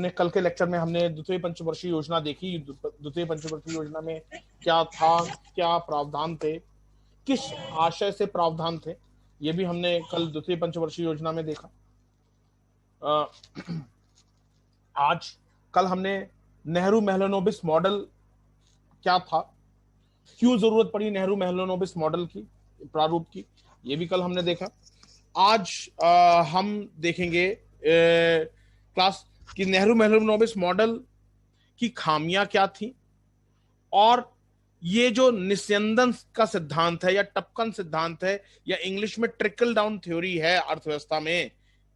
हमने कल के लेक्चर में हमने द्वितीय पंचवर्षीय योजना देखी। द्वितीय पंचवर्षीय योजना में क्या था, क्या प्रावधान थे, किस आशय से प्रावधान थे, ये भी हमने कल द्वितीय पंचवर्षीय योजना में देखा। आज कल हमने नेहरू महलनोबिस मॉडल क्या था, क्यों जरूरत पड़ी नेहरू महलनोबिस मॉडल की, प्रारूप की, ये भी कल हमने देखा। आज हम देखेंगे क्लास कि नेहरू महलनोबिस मॉडल की खामियां क्या थी, और ये जो निस्यंदन का सिद्धांत है या टपकन सिद्धांत है या इंग्लिश में ट्रिकल डाउन थ्योरी है अर्थव्यवस्था में,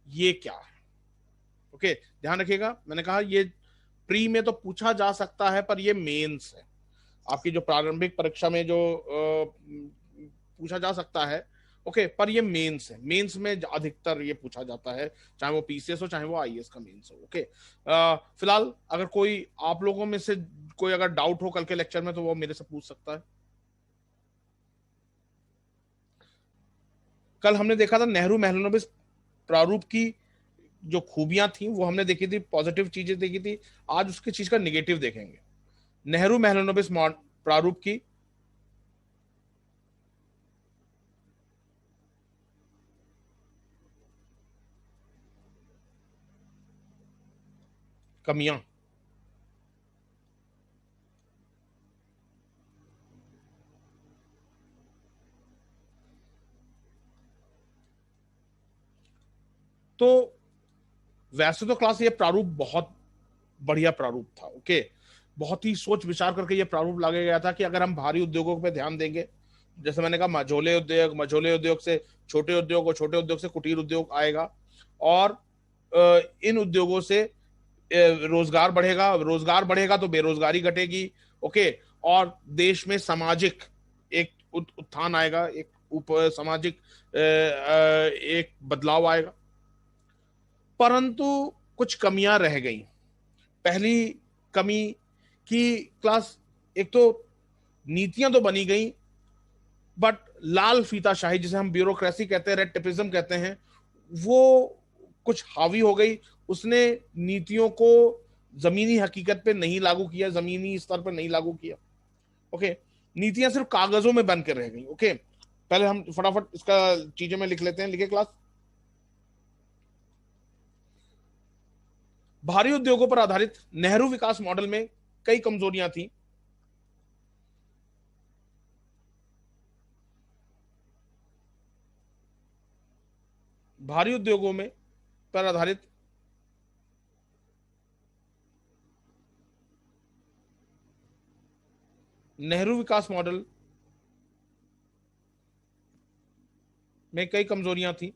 ये क्या है। ओके, ध्यान रखिएगा, मैंने कहा ये प्री में तो पूछा जा सकता है, पर ये मेंस है। आपकी जो प्रारंभिक परीक्षा में जो पूछा जा सकता है, ओके, पर ये मेंस है। मेंस में अधिकतर ये पूछा जाता है, चाहे वो पीसीएस हो चाहे वो आईएएस का मेंस हो। ओके, फिलहाल अगर कोई आप लोगों में से कोई अगर डाउट हो कल के लेक्चर में तो वो मेरे से पूछ सकता है। कल हमने देखा था नेहरू महलनोबिस प्रारूप की जो खूबियां थी वो हमने देखी थी, पॉजिटिव चीजें देखी थी। आज उसकी चीज का निगेटिव देखेंगे। नेहरू महलनोबिस प्रारूप की कमियां। तो वैसे तो क्लास ये प्रारूप बहुत बढ़िया प्रारूप था। ओके, बहुत ही सोच विचार करके ये प्रारूप लाया गया था कि अगर हम भारी उद्योगों पे ध्यान देंगे, जैसे मैंने कहा मझोले उद्योग से छोटे उद्योग और छोटे उद्योग से कुटीर उद्योग आएगा, और इन उद्योगों से रोजगार बढ़ेगा तो बेरोजगारी घटेगी। ओके, और देश में सामाजिक एक उत्थान आएगा, एक सामाजिक एक बदलाव आएगा। परंतु कुछ कमियां रह गई। पहली कमी की क्लास, एक तो नीतियां तो बनी गई, बट लाल फीताशाही जिसे हम ब्यूरोक्रेसी कहते हैं, रेड टेपिज्म कहते हैं, वो कुछ हावी हो गई। उसने नीतियों को जमीनी हकीकत पे नहीं लागू किया, जमीनी स्तर पर नहीं लागू किया। ओके, नीतियां सिर्फ कागजों में बन के रह गई। ओके, पहले हम फटाफट इसका चीजें में लिख लेते हैं। लिखे क्लास, भारी उद्योगों पर आधारित नेहरू विकास मॉडल में कई कमजोरियां थी। भारी उद्योगों में पर आधारित नेहरू विकास मॉडल में कई कमजोरियां थी।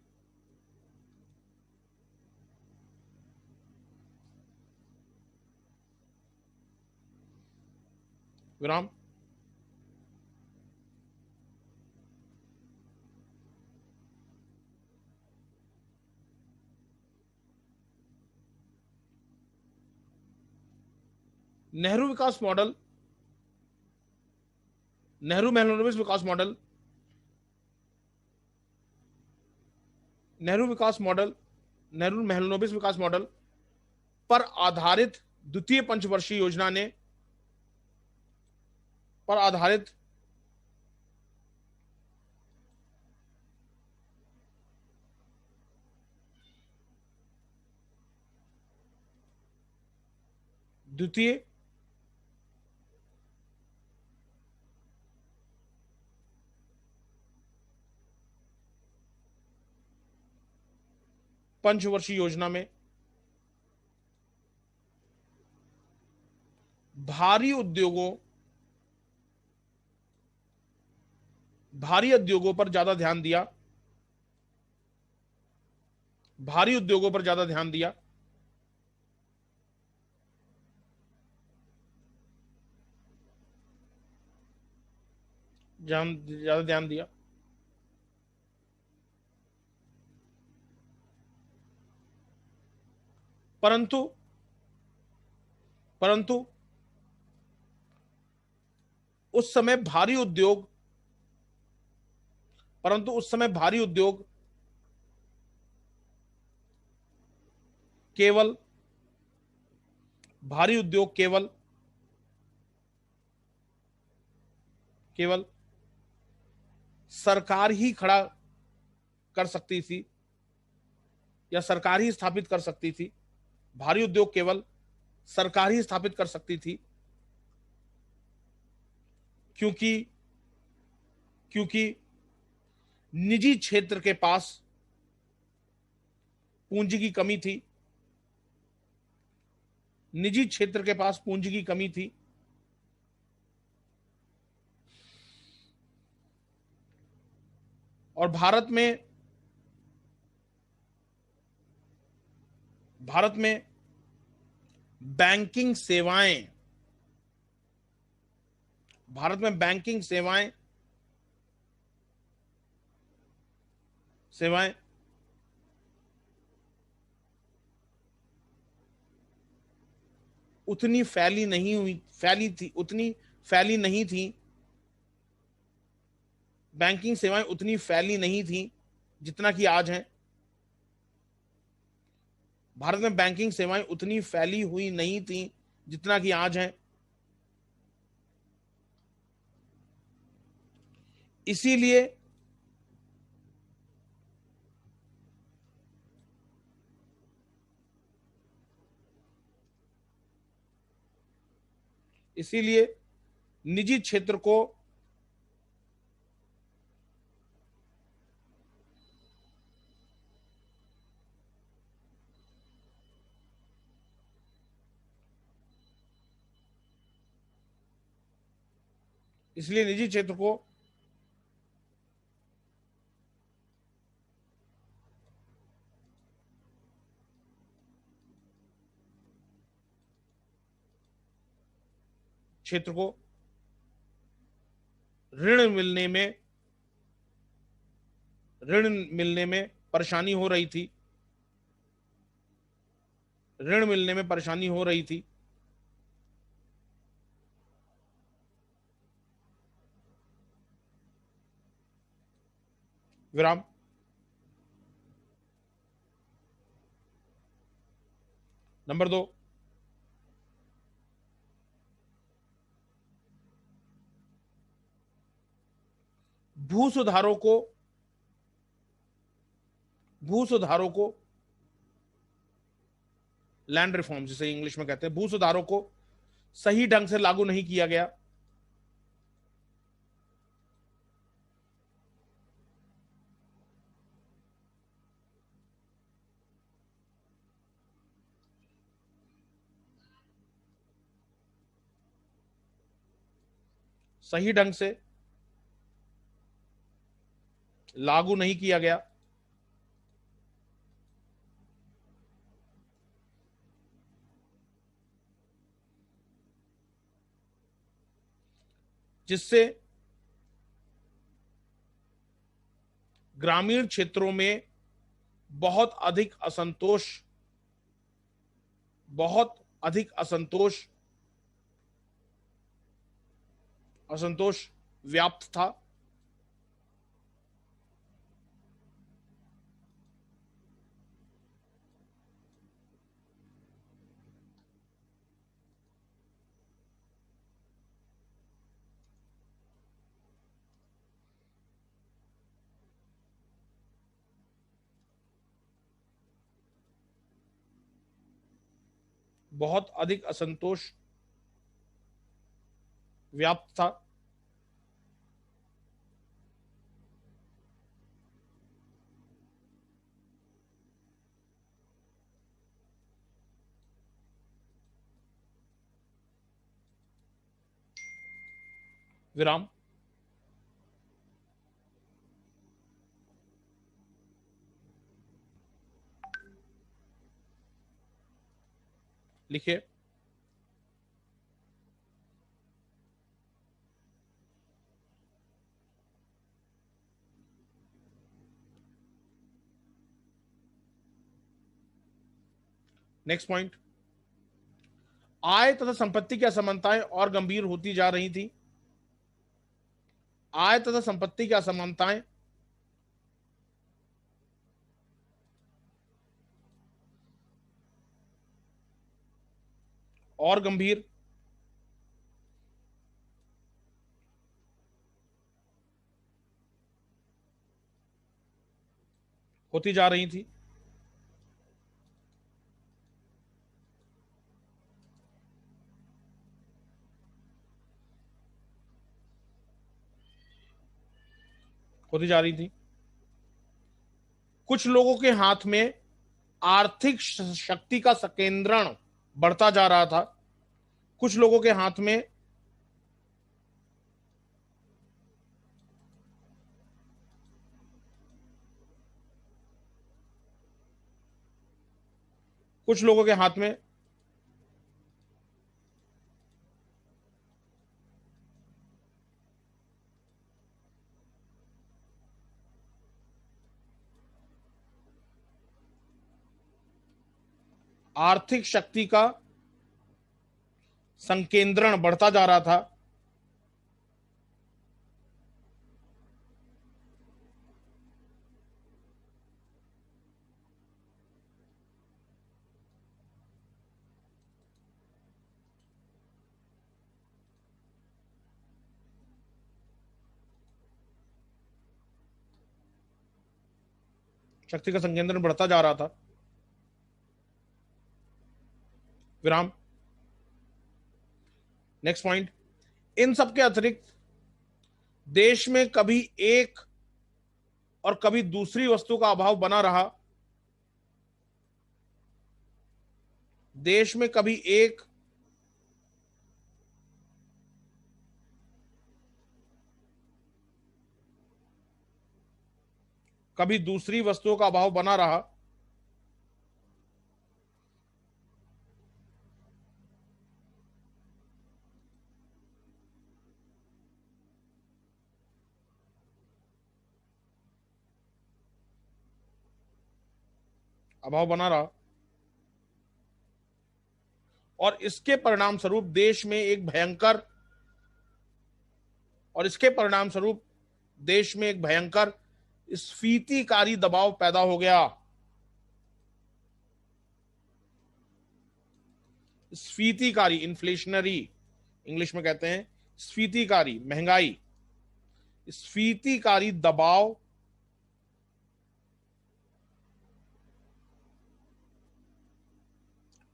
विराम। नेहरू विकास मॉडल, नेहरू महलनोबिस विकास मॉडल, नेहरू विकास मॉडल, नेहरू महलनोबिस विकास मॉडल पर आधारित द्वितीय पंचवर्षीय योजना ने पर आधारित द्वितीय पंचवर्षीय योजना में भारी उद्योगों पर ज्यादा ध्यान दिया। भारी उद्योगों पर ज्यादा ध्यान दिया। ज्यादा ध्यान दिया। परंतु परंतु उस समय भारी उद्योग परंतु उस समय भारी उद्योग केवल भारी उद्योग केवल केवल सरकार ही खड़ा कर सकती थी या सरकार ही स्थापित कर सकती थी। भारी उद्योग केवल सरकार ही स्थापित कर सकती थी, क्योंकि क्योंकि निजी क्षेत्र के पास पूंजी की कमी थी। निजी क्षेत्र के पास पूंजी की कमी थी। और भारत में बैंकिंग सेवाएं भारत में बैंकिंग सेवाएं सेवाएं उतनी फैली नहीं थी। बैंकिंग सेवाएं उतनी फैली नहीं थी जितना कि आज है। भारत में बैंकिंग सेवाएं उतनी फैली हुई नहीं थी जितना कि आज है। इसीलिए इसीलिए निजी क्षेत्र को इसलिए निजी क्षेत्र को क्षेत्र को ऋण मिलने में ऋण मिलने में परेशानी हो रही थी। ऋण मिलने में परेशानी हो रही थी। विराम। नंबर 2, भू सुधारों को भू सुधारों को लैंड रिफॉर्म जिसे इंग्लिश में कहते हैं, भू सुधारों को सही ढंग से लागू नहीं किया गया। सही ढंग से लागू नहीं किया गया, जिससे ग्रामीण क्षेत्रों में बहुत अधिक असंतोष बहुत अधिक असंतोष असंतोष व्याप्त था। बहुत अधिक असंतोष व्याप्त था। विराम। लिखिए। नेक्स्ट पॉइंट, आय तथा संपत्ति की असमानताएं और गंभीर होती जा रही थी। आय तथा संपत्ति की असमानताएं और गंभीर, होती जा रही थी। होती जा रही थी। कुछ लोगों के हाथ में आर्थिक शक्ति का संकेंद्रण बढ़ता जा रहा था। कुछ लोगों के हाथ में कुछ लोगों के हाथ में आर्थिक शक्ति का संकेंद्रण बढ़ता जा रहा था। शक्ति का संकेंद्रण बढ़ता जा रहा था। विराम। नेक्स्ट पॉइंट, इन सबके अतिरिक्त देश में कभी एक और कभी दूसरी वस्तु का अभाव बना रहा। देश में कभी एक कभी दूसरी वस्तुओं का अभाव बना रहा। अभाव बना रहा और इसके परिणाम स्वरूप देश में एक भयंकर स्फीतिकारी दबाव पैदा हो गया। स्फीतिकारी, इन्फ्लेशनरी इंग्लिश में कहते हैं, स्फीतिकारी महंगाई, स्फीतिकारी दबाव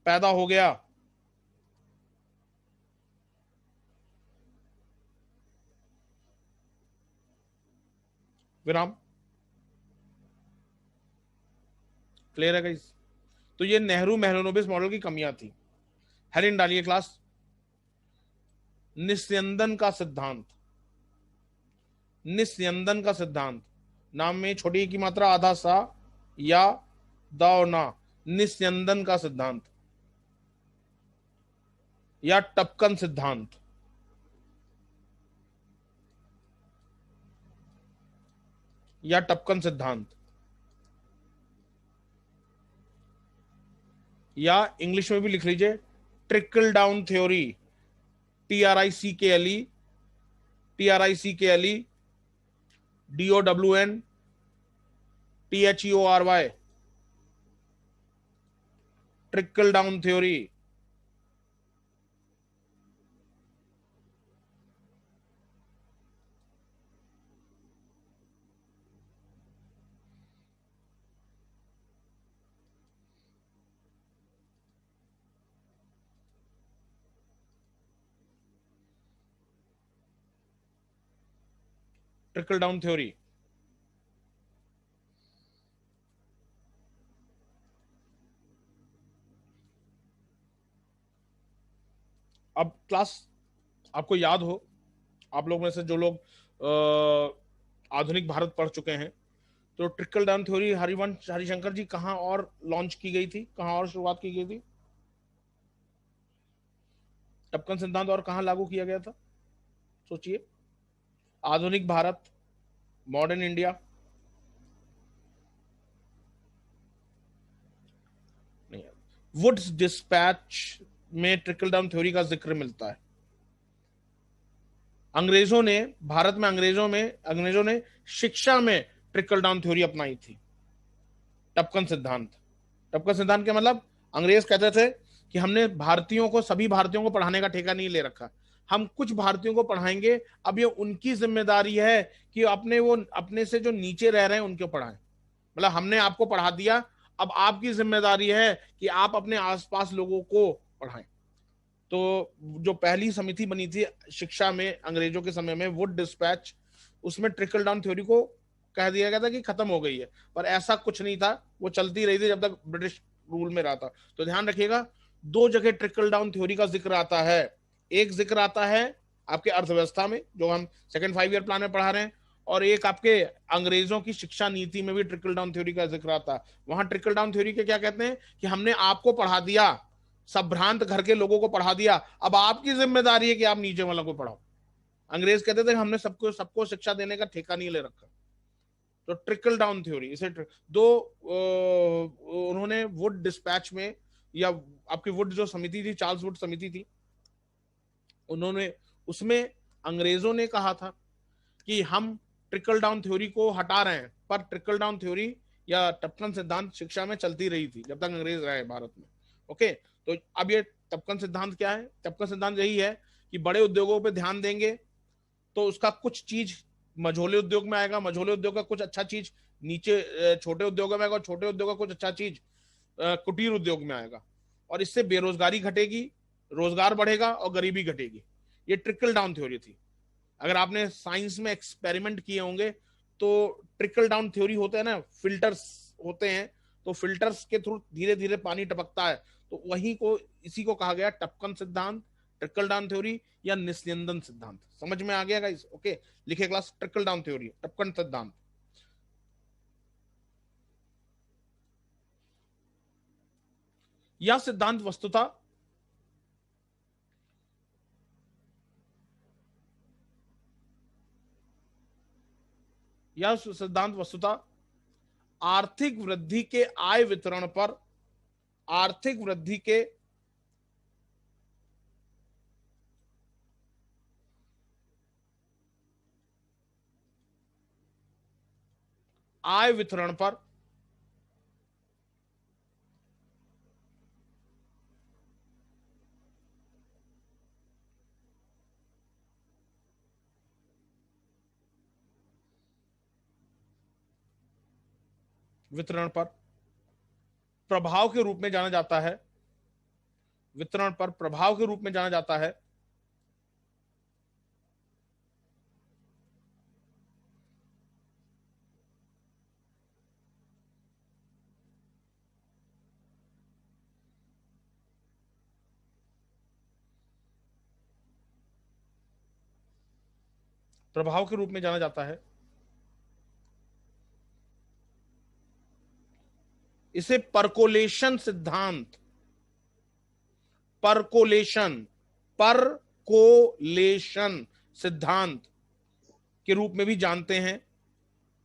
पैदा हो गया। विराम। क्लियर है गाइस? तो ये नेहरू महलनोबिस मॉडल की कमियां थी। हेडिंग डालिए क्लास, निस्यंदन का सिद्धांत। निस्यंदन का सिद्धांत, नाम में छोटी की मात्रा आधा सा या दावना, निस्यंदन का सिद्धांत या टपकन सिद्धांत। या टपकन सिद्धांत या इंग्लिश में भी लिख लीजिए trickle down theory, TRICKLE, DOWN THEORY, trickle down theory. Trickle down theory. अब क्लास आपको याद हो, आप लोग में से जो लोग आधुनिक भारत पढ़ चुके हैं, तो trickle down theory Harivansh Harishankar ji कहां और लॉन्च की गई थी, कहां और शुरुआत की गई थी? टपकन सिद्धांत और कहां लागू किया गया था? सोचिए। आधुनिक भारत, मॉडर्न इंडिया, नहीं, वुड्स डिस्पैच में ट्रिकल डाउन थ्योरी का जिक्र मिलता है। अंग्रेजों ने भारत में अंग्रेजों ने शिक्षा में ट्रिकल डाउन थ्योरी अपनाई थी। टपकन सिद्धांत, टपकन सिद्धांत का मतलब अंग्रेज कहते थे कि हमने भारतीयों को, सभी भारतीयों को पढ़ाने का ठेका नहीं ले रखा, हम कुछ भारतीयों को पढ़ाएंगे। अब ये उनकी जिम्मेदारी है कि अपने से जो नीचे रह रहे हैं उनको पढ़ाएं। मतलब हमने आपको पढ़ा दिया, अब आपकी जिम्मेदारी है कि आप अपने आसपास लोगों को पढ़ाएं। तो जो पहली समिति बनी थी शिक्षा में अंग्रेजों के समय में, वुड डिस्पैच, उसमें ट्रिकल डाउन थ्योरी को कह दिया गया था कि खत्म हो गई है, पर ऐसा कुछ नहीं था, वो चलती रही थी जब तक ब्रिटिश रूल में रहा था। तो ध्यान रखिएगा, दो जगह ट्रिकल डाउन थ्योरी का जिक्र आता है। एक जिक्र आता है आपके अर्थव्यवस्था में, जो हम सेकंड 5 ईयर प्लान में पढ़ा रहे हैं, और एक आपके अंग्रेजों की शिक्षा नीति में भी ट्रिकल डाउन थ्योरी का जिक्र आता है। वहां ट्रिकल डाउन थ्योरी के क्या कहते हैं कि हमने आपको पढ़ा दिया, संभ्रांत घर के लोगों को पढ़ा दिया, अब आपकी जिम्मेदारी है कि आप नीचे वालों को पढ़ाओ। अंग्रेज कहते थे हमने सबको सबको शिक्षा देने का ठेका नहीं ले रखा। तो ट्रिकल डाउन थ्योरी, इसे दो उन्होंने वुड डिस्पैच में, या आपकी वुड जो समिति थी, चार्ल्स वुड समिति थी, उन्होंने उसमें अंग्रेजों ने कहा था कि हम ट्रिकल डाउन थ्योरी को हटा रहे हैं, पर ट्रिकल डाउन थ्योरी या टपकन सिद्धांत शिक्षा में चलती रही थी जब तक अंग्रेज रहे भारत में। ओके, तो अब ये टपकन सिद्धांत क्या है? टपकन सिद्धांत यही है कि बड़े उद्योगों पे ध्यान देंगे तो उसका कुछ चीज मझोले उद्योग में आएगा, मझोले उद्योग का कुछ अच्छा चीज नीचे छोटे उद्योगों में आएगा, और छोटे उद्योग का कुछ अच्छा चीज कुटीर उद्योग में आएगा, और इससे बेरोजगारी घटेगी, रोजगार बढ़ेगा और गरीबी घटेगी। ये ट्रिकल डाउन थ्योरी थी। अगर आपने साइंस में एक्सपेरिमेंट किए होंगे तो ट्रिकल डाउन थ्योरी होते हैं ना, फिल्टर्स होते हैं, तो फिल्टर्स के थ्रू धीरे धीरे पानी टपकता है, तो वही को, इसी को कहा गया टपकन सिद्धांत, ट्रिकल डाउन थ्योरी या निस्यंदन सिद्धांत। समझ में आ गया गाइस? ओके, लिखे क्लास, ट्रिकल डाउन थ्योरी, टपकन सिद्धांत। यह सिद्धांत वस्तुतः आर्थिक वृद्धि के आय वितरण पर, आर्थिक वृद्धि के आय वितरण पर प्रभाव के रूप में जाना जाता है, वितरण पर प्रभाव के रूप में जाना जाता है। प्रभाव के रूप में जाना जाता है। इसे परकोलेशन सिद्धांत, परकोलेशन सिद्धांत के रूप में भी जानते हैं।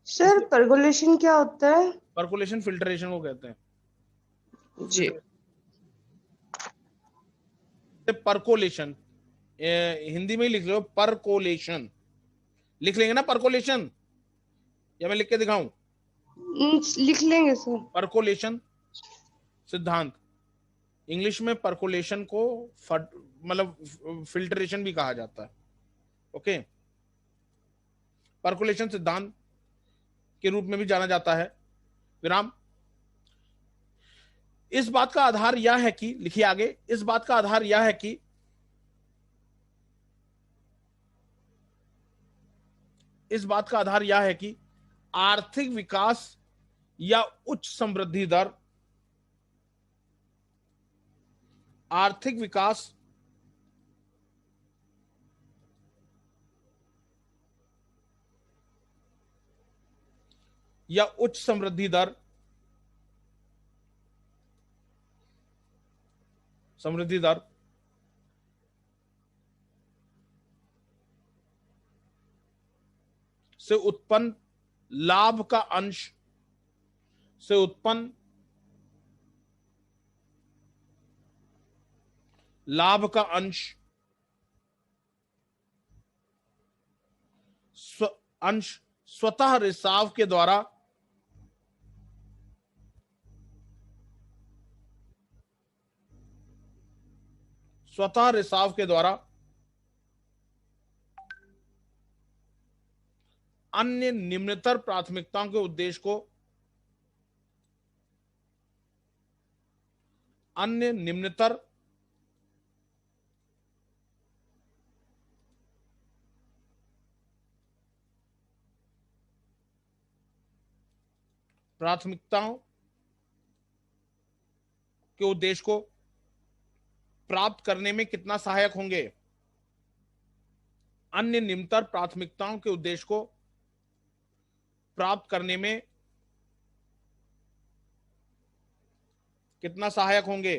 सर परकोलेशन क्या होता है? परकोलेशन फिल्ट्रेशन को कहते हैं जी। परकोलेशन हिंदी में ही लिख लो, परकोलेशन लिख लेंगे ना, परकोलेशन, या मैं लिख के दिखाऊं? लिख लेंगे सर। परकोलेशन सिद्धांत, इंग्लिश में परकोलेशन को मतलब फिल्ट्रेशन भी कहा जाता है। ओके, परकोलेशन सिद्धांत के रूप में भी जाना जाता है। विराम। इस बात का आधार यह है कि, लिखिए आगे, इस बात का आधार यह है कि आर्थिक विकास या उच्च समृद्धि दर, आर्थिक विकास या उच्च समृद्धि दर से उत्पन्न लाभ का अंश, स्वतः रिसाव के द्वारा स्वतः रिसाव के द्वारा अन्य निम्नतर प्राथमिकताओं के उद्देश्य को अन्य निम्नतर प्राथमिकताओं के उद्देश्य को प्राप्त करने में कितना सहायक होंगे? अन्य निम्नतर प्राथमिकताओं के उद्देश्य को प्राप्त करने में कितना सहायक होंगे?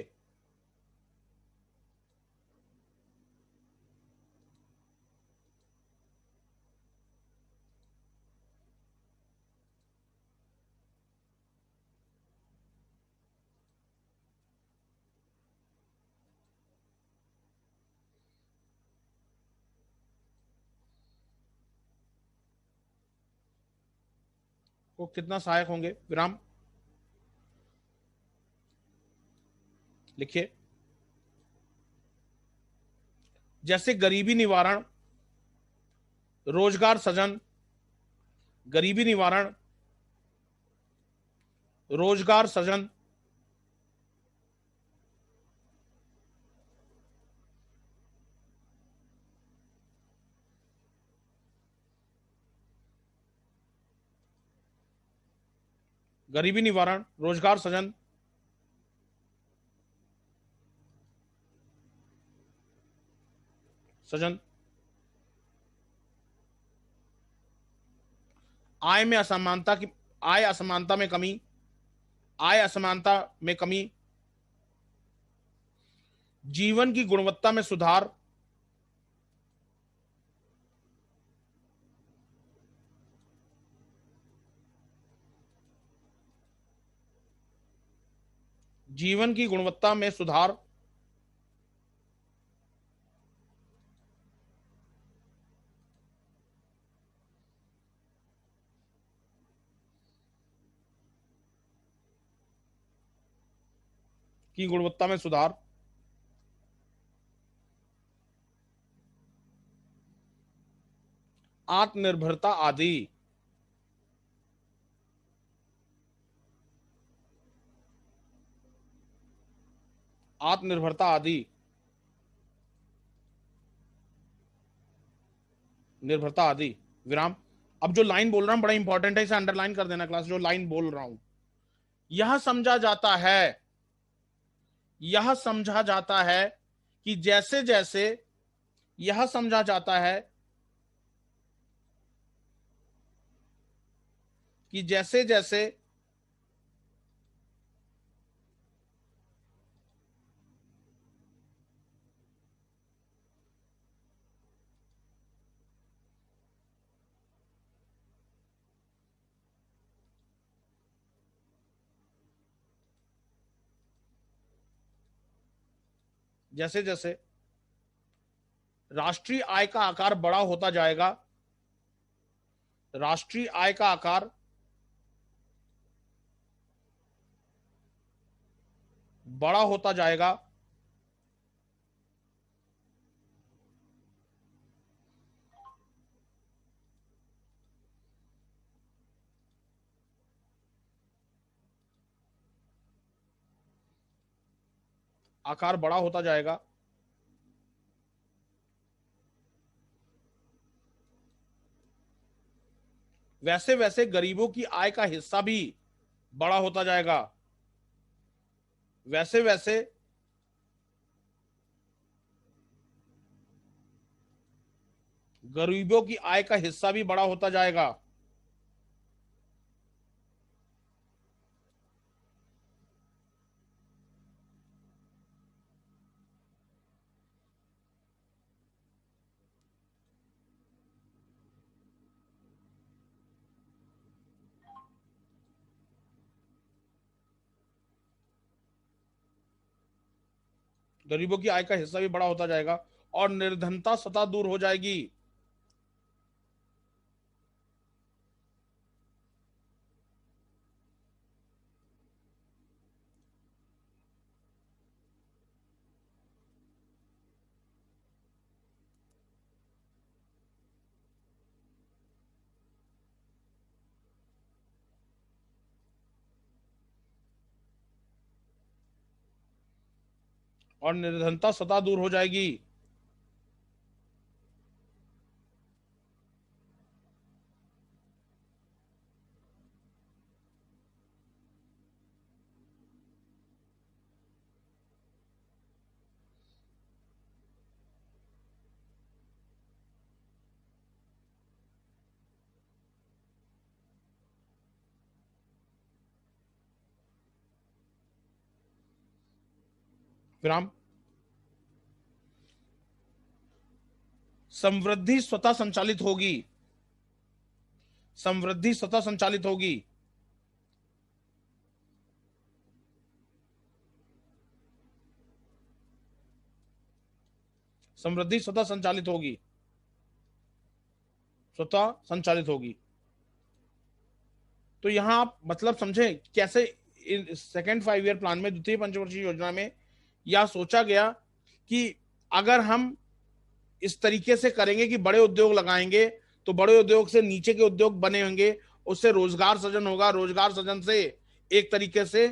को कितना सहायक होंगे? विराम लिखिए। जैसे गरीबी निवारण, रोजगार सृजन, गरीबी निवारण, रोजगार सृजन, गरीबी निवारण, रोजगार सृजन, सृजन, आय में असमानता की आय असमानता में कमी, आय असमानता में कमी, जीवन की गुणवत्ता में सुधार, जीवन की गुणवत्ता में सुधार, की गुणवत्ता में सुधार, आत्मनिर्भरता आदि। आत्मनिर्भरता आदि, निर्भरता आदि। विराम। अब जो लाइन बोल रहा हूं बड़ा इंपॉर्टेंट है, इसे अंडरलाइन कर देना क्लास। जो लाइन बोल रहा हूं, यह समझा जाता है, यह समझा जाता है कि जैसे जैसे, यह समझा जाता है कि जैसे जैसे जैसे जैसे राष्ट्रीय आय का आकार बड़ा होता जाएगा, राष्ट्रीय आय का आकार बड़ा होता जाएगा, आकार बड़ा होता जाएगा, वैसे वैसे गरीबों की आय का हिस्सा भी बड़ा होता जाएगा, वैसे वैसे गरीबों की आय का हिस्सा भी बड़ा होता जाएगा। गरीबों की आय का हिस्सा भी बड़ा होता जाएगा और निर्धनता सतह दूर हो जाएगी। और निर्धनता स्वतः दूर हो जाएगी। विराम। समृद्धि स्वतः संचालित होगी। समृद्धि स्वतः संचालित होगी। समृद्धि स्वतः संचालित होगी। स्वतः संचालित होगी। तो यहां आप मतलब समझे कैसे सेकेंड 5 ईयर प्लान में, द्वितीय पंचवर्षीय योजना में यह सोचा गया कि अगर हम इस तरीके से करेंगे कि बड़े उद्योग लगाएंगे तो बड़े उद्योग से नीचे के उद्योग बने होंगे, उससे रोजगार सृजन होगा, रोजगार सृजन से एक तरीके से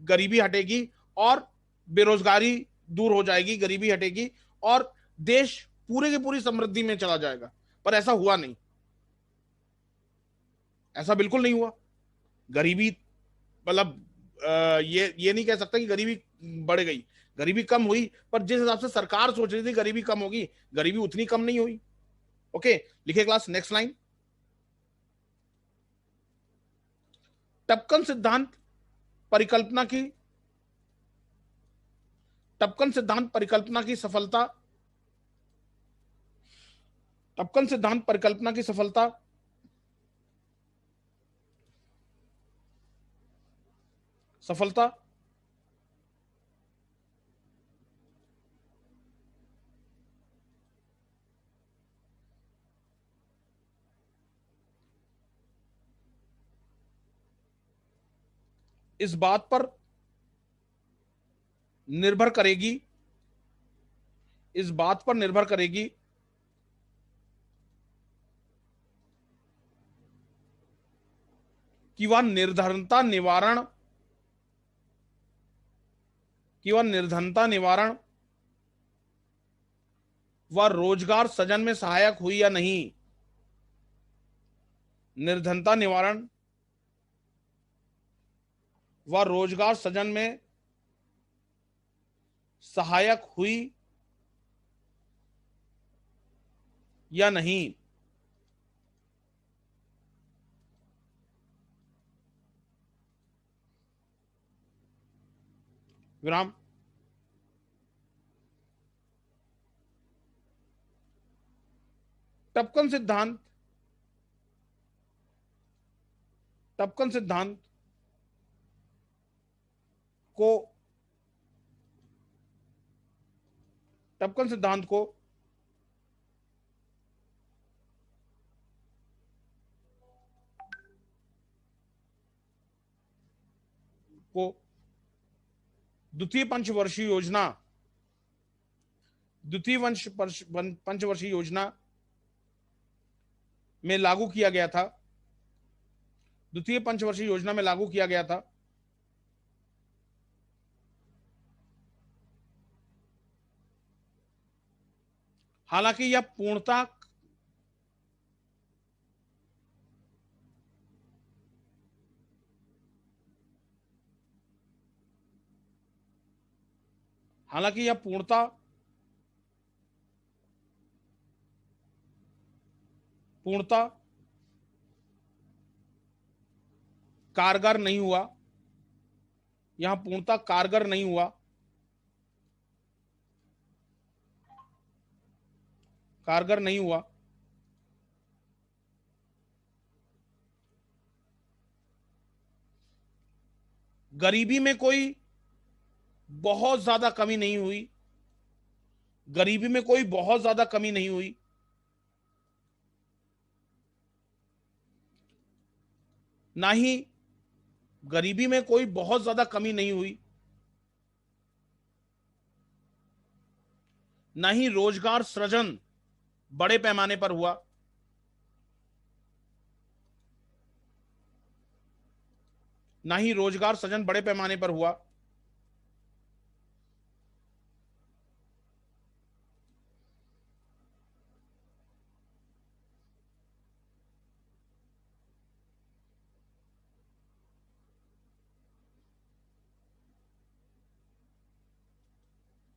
गरीबी हटेगी और बेरोजगारी दूर हो जाएगी, गरीबी हटेगी और देश पूरे की पूरी समृद्धि में चला जाएगा। पर ऐसा हुआ नहीं, ऐसा बिल्कुल नहीं हुआ। गरीबी मतलब ये नहीं कह सकता कि गरीबी बढ़ गई, गरीबी कम हुई, पर जिस हिसाब से सरकार सोच रही थी गरीबी कम होगी, गरीबी उतनी कम नहीं हुई। ओके, लिखे क्लास, नेक्स्ट लाइन। टपकन सिद्धांत परिकल्पना की, टपकन सिद्धांत परिकल्पना की सफलता, टपकन सिद्धांत परिकल्पना की सफलता सफलता इस बात पर निर्भर करेगी, इस बात पर निर्भर करेगी कि वह निर्धनता निवारण, कि वह निर्धनता निवारण व रोजगार सृजन में सहायक हुई या नहीं। निर्धनता निवारण व रोजगार सृजन में सहायक हुई या नहीं। विराम। टपकन सिद्धांत, टपकन सिद्धांत को, टपकन सिद्धांत को द्वितीय पंचवर्षीय योजना, द्वितीय पंचवर्षीय योजना में लागू किया गया था, द्वितीय पंचवर्षीय योजना में लागू किया गया था। हालांकि यह पूर्णता, हालांकि यह पूर्णता पूर्णता कारगर नहीं हुआ, यहां पूर्णता कारगर नहीं हुआ, कारगर नहीं हुआ। गरीबी में कोई बहुत ज्यादा कमी नहीं हुई, गरीबी में कोई बहुत ज्यादा कमी नहीं हुई। ना ही गरीबी में कोई बहुत ज्यादा कमी नहीं हुई, ना ही रोजगार सृजन बड़े पैमाने पर हुआ, ना ही रोजगार सृजन बड़े पैमाने पर हुआ।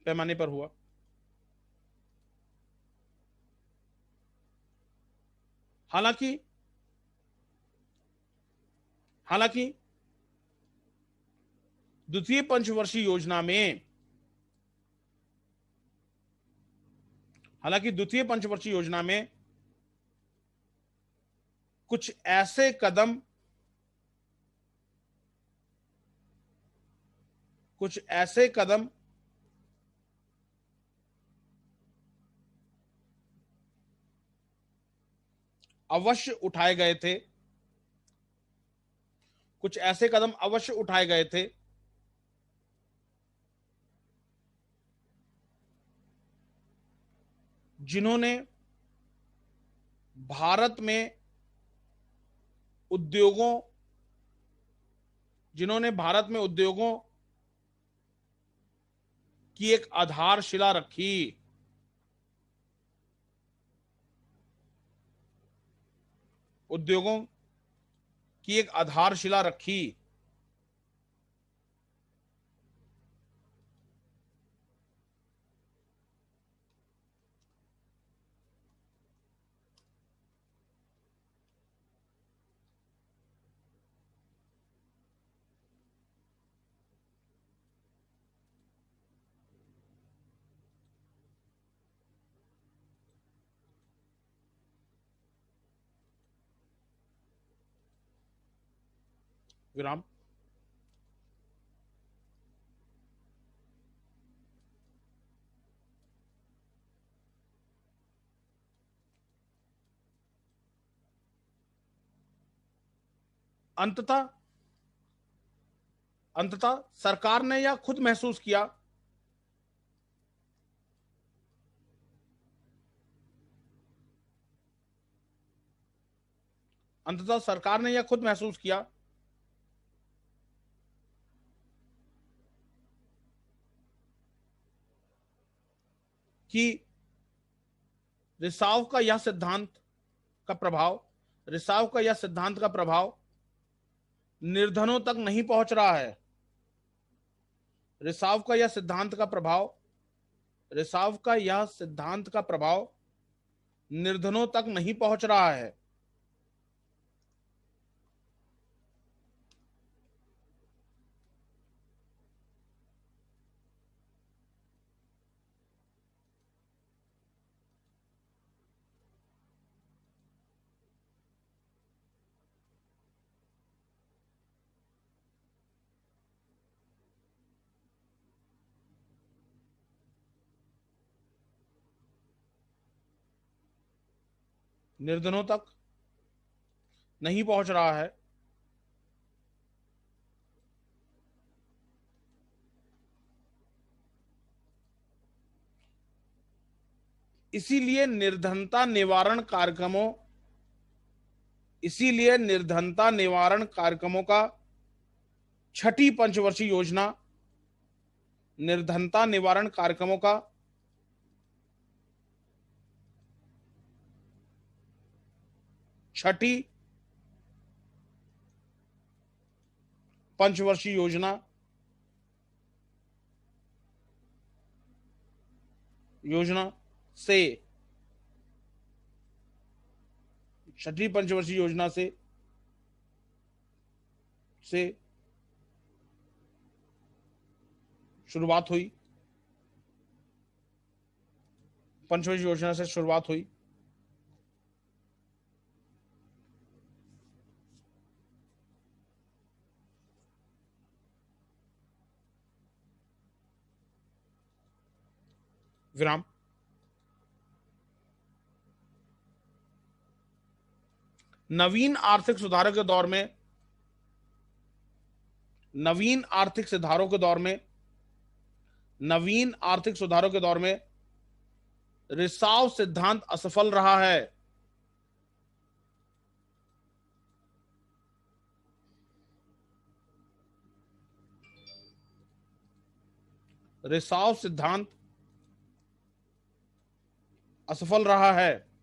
पैमाने पर हुआ। हालांकि हालांकि द्वितीय पंचवर्षीय योजना में हालांकि द्वितीय पंचवर्षीय योजना में कुछ ऐसे कदम अवश्य उठाए गए थे कुछ ऐसे कदम अवश्य उठाए गए थे जिन्होंने भारत में उद्योगों की एक आधारशिला रखी। उद्योगों की एक आधारशिला रखी। विराम। अंततः सरकार ने यह खुद महसूस किया कि रिसाव का यह सिद्धांत का प्रभाव निर्धनों तक नहीं पहुंच रहा है। रिसाव का यह सिद्धांत का प्रभाव निर्धनों तक नहीं पहुंच रहा है। निर्धनों तक नहीं पहुंच रहा है। इसीलिए निर्धनता निवारण कार्यक्रमों का छठी पंचवर्षीय योजना निर्धनता निवारण कार्यक्रमों का छठी पंचवर्षीय योजना से छठी पंचवर्षीय योजना से शुरुआत हुई। पंचवर्षीय योजना से शुरुआत हुई। विराम। नवीन आर्थिक सुधारों के दौर में रिसाव सिद्धांत असफल रहा है। रिसाव सिद्धांत असफल रहा है।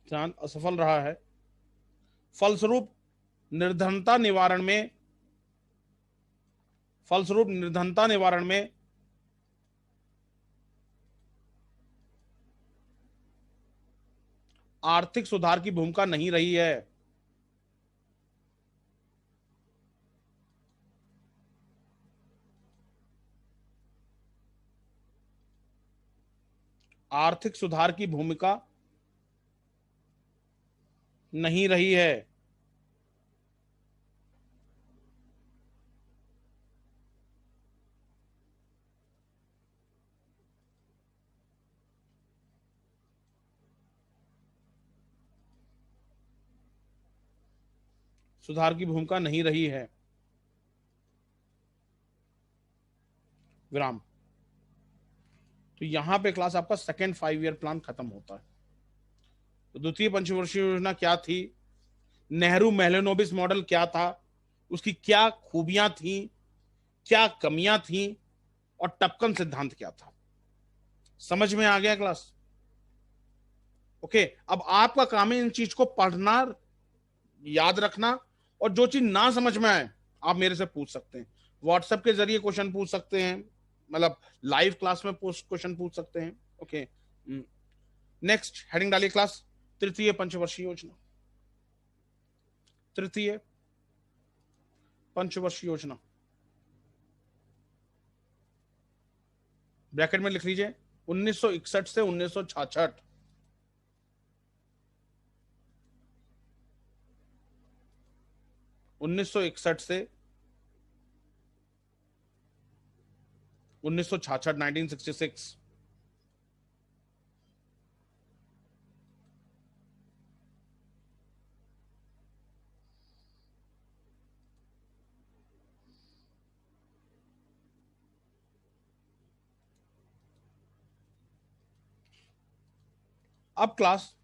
सिद्धांत असफल रहा है। फलस्वरूप निर्धनता निवारण में आर्थिक सुधार की भूमिका नहीं रही है। आर्थिक सुधार की भूमिका नहीं रही है। सुधार की भूमिका नहीं रही है। विराम। तो यहां पे क्लास आपका सेकेंड 5 ईयर प्लान खत्म होता है। तो द्वितीय पंचवर्षीय योजना क्या थी, नेहरू मेहलेनोबिस मॉडल क्या था, उसकी क्या खूबियां थी, क्या कमियां थी, और टपकन सिद्धांत क्या था। समझ में आ गया क्लास? ओके। अब आपका काम है इन चीज को पढ़ना, याद रखना, और जो चीज ना समझ में आए आप मेरे से पूछ सकते हैं। व्हाट्सएप के जरिए क्वेश्चन पूछ सकते हैं, मतलब लाइव क्लास में क्वेश्चन पूछ सकते हैं। ओके। नेक्स्ट हेडिंग डालिए क्लास, तृतीय पंचवर्षीय योजना। तृतीय पंचवर्षीय योजना ब्रैकेट में लिख लीजिए 1961 से 1966। 1961 से 1966, 1966। अब क्लास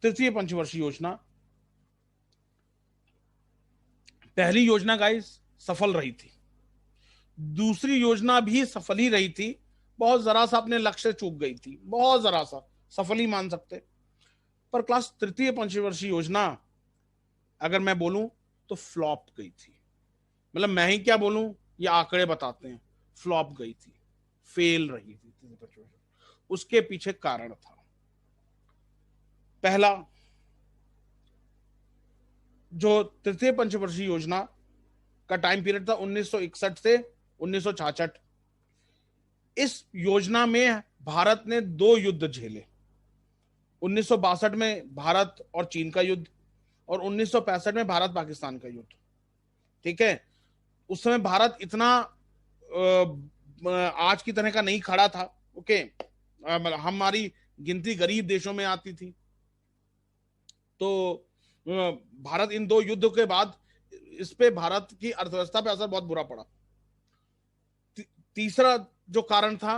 तृतीय पंचवर्षीय योजना, पहली योजना गाइस सफल रही थी, दूसरी योजना भी सफल ही रही थी, बहुत जरा सा अपने लक्ष्य चूक गई थी, बहुत जरा सा, सफल ही मान सकते। पर क्लास तृतीय पंचवर्षीय योजना अगर मैं बोलूं तो फ्लॉप गई थी। मतलब मैं ही क्या बोलूं, ये आंकड़े बताते हैं, फ्लॉप गई थी, फेल रही थी। उसके पीछे कारण था। पहला, जो तृतीय पंचवर्षीय योजना का टाइम पीरियड था 1961 से 1966, इस योजना में भारत ने 2 युद्ध झेले। 1962 में भारत और चीन का युद्ध, और 1965 में भारत पाकिस्तान का युद्ध। ठीक है। उस समय भारत इतना आज की तरह का नहीं खड़ा था। ओके। हमारी गिनती गरीब देशों में आती थी। तो भारत इन 2 युद्धों के बाद इस पे भारत की अर्थव्यवस्था पे असर बहुत बुरा पड़ा। तीसरा जो कारण था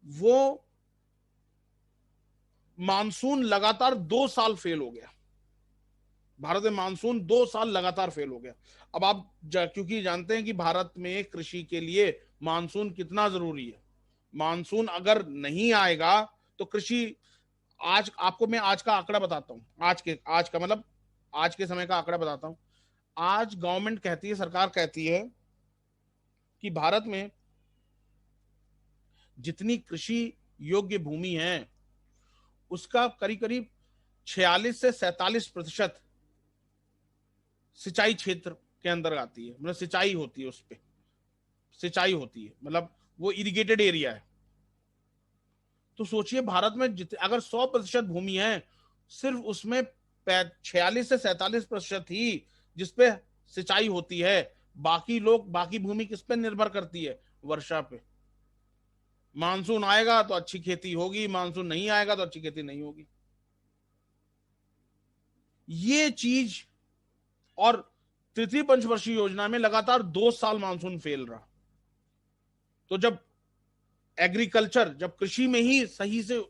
वो मानसून लगातार 2 साल फेल हो गया। भारत में मानसून 2 साल लगातार फेल हो गया। अब आप क्योंकि जानते हैं कि भारत में कृषि के लिए मानसून कितना जरूरी है। मानसून अगर नहीं आएगा तो कृषि, आज आपको मैं आज का आंकड़ा बताता हूं, आज का मतलब आज के समय का आंकड़ा बताता हूं। आज गवर्नमेंट कहती है, सरकार कहती है कि भारत में जितनी कृषि योग्य भूमि है उसका करीब करीब 46 से 47% सिंचाई क्षेत्र के अंदर आती है। मतलब सिंचाई होती है, उस पे सिंचाई होती है, मतलब वो इरिगेटेड एरिया है। तो सोचिए भारत में अगर 100% भूमि है, सिर्फ उसमें 46 से 47% ही जिसपे सिंचाई होती है। बाकी भूमि किस पे निर्भर करती है? वर्षा पे। मानसून आएगा तो अच्छी खेती होगी, मानसून नहीं आएगा तो अच्छी खेती नहीं होगी। ये चीज, और तृतीय पंचवर्षीय योजना में लगातार 2 साल मानसून फेल रहा। तो जब एग्रीकल्चर, जब कृषि में ही सही से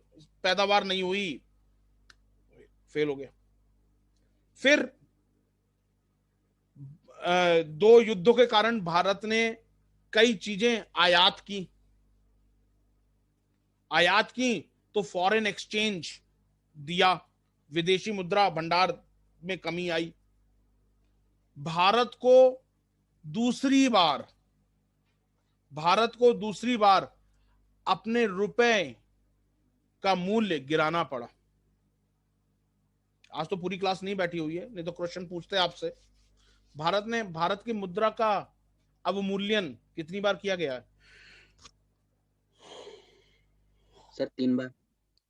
पैदावार नहीं हुई, फेल हो गया। फिर 2 युद्धों के कारण भारत ने कई चीजें आयात की तो फॉरेन एक्सचेंज दिया, विदेशी मुद्रा भंडार में कमी आई। भारत को दूसरी बार अपने रुपए का मूल्य गिराना पड़ा। आज तो पूरी क्लास नहीं बैठी हुई है, नहीं तो क्वेश्चन पूछते आपसे। भारत की मुद्रा का अवमूल्यन कितनी बार किया गया है? सर 3 बार।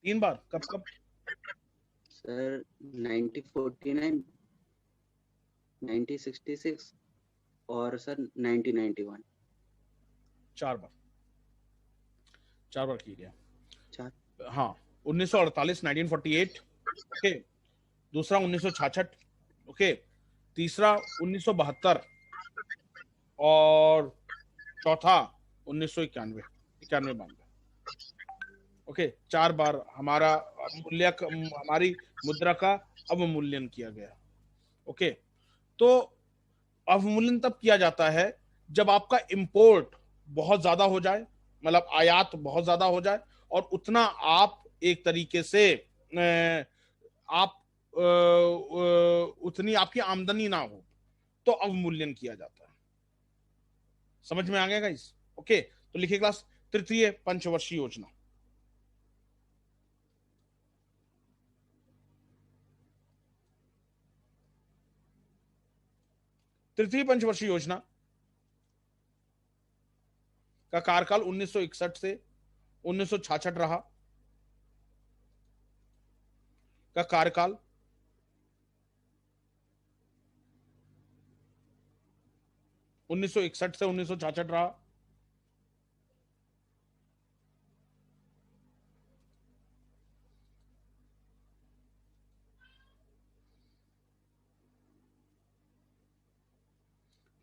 3 बार। कब कब? सर 1949, 1966 और सर 1991। 4 बार किया गया। 4। हाँ, 1948 1948, ओके। दूसरा 1966, ओके। तीसरा 1972 और चौथा 1991 92। ओके, 4 बार हमारी मुद्रा का अवमूल्यन किया गया। ओके, तो अवमूल्यन तब किया जाता है जब आपका इंपोर्ट बहुत ज्यादा हो जाए, मतलब आयात बहुत ज्यादा हो जाए और उतना आप एक तरीके से उतनी आपकी आमदनी ना हो, तो अवमूल्यन किया जाता है। समझ में आ गया गाइस? ओके, तो लिखिए क्लास, तृतीय पंचवर्षीय योजना। तृतीय पंचवर्षीय योजना का कार्यकाल 1961 से 1966 रहा। का कार्यकाल 1961 से 1966 रहा।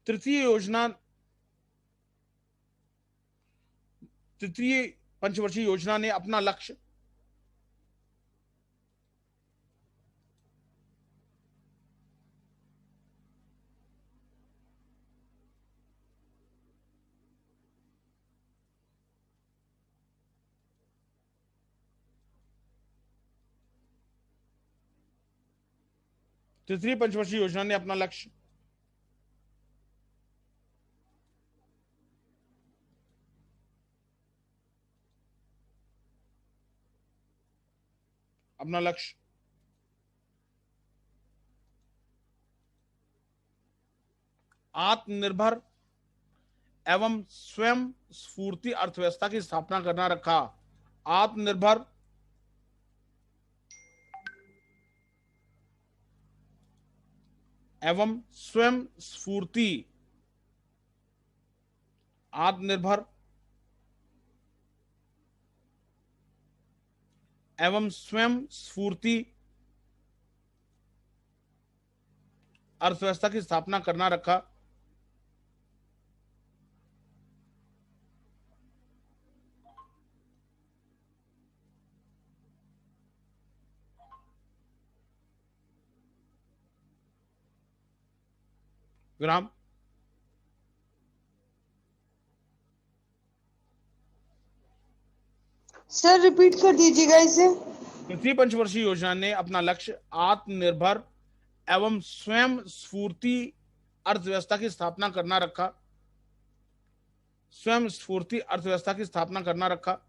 तृतीय पंचवर्षीय योजना ने अपना लक्ष्य तृतीय पंचवर्षीय योजना ने अपना लक्ष्य आत्मनिर्भर एवं स्वयं स्फूर्ति अर्थव्यवस्था की स्थापना करना रखा। आत्मनिर्भर एवं स्वयं स्फूर्ति अर्थव्यवस्था की स्थापना करना रखा। विराम। सर रिपीट कर दीजिएगा इसे। तृतीय पंचवर्षीय योजना ने अपना लक्ष्य आत्मनिर्भर एवं स्वयं स्फूर्ति अर्थव्यवस्था की स्थापना करना रखा। स्वयं स्फूर्ति अर्थव्यवस्था की स्थापना करना रखा।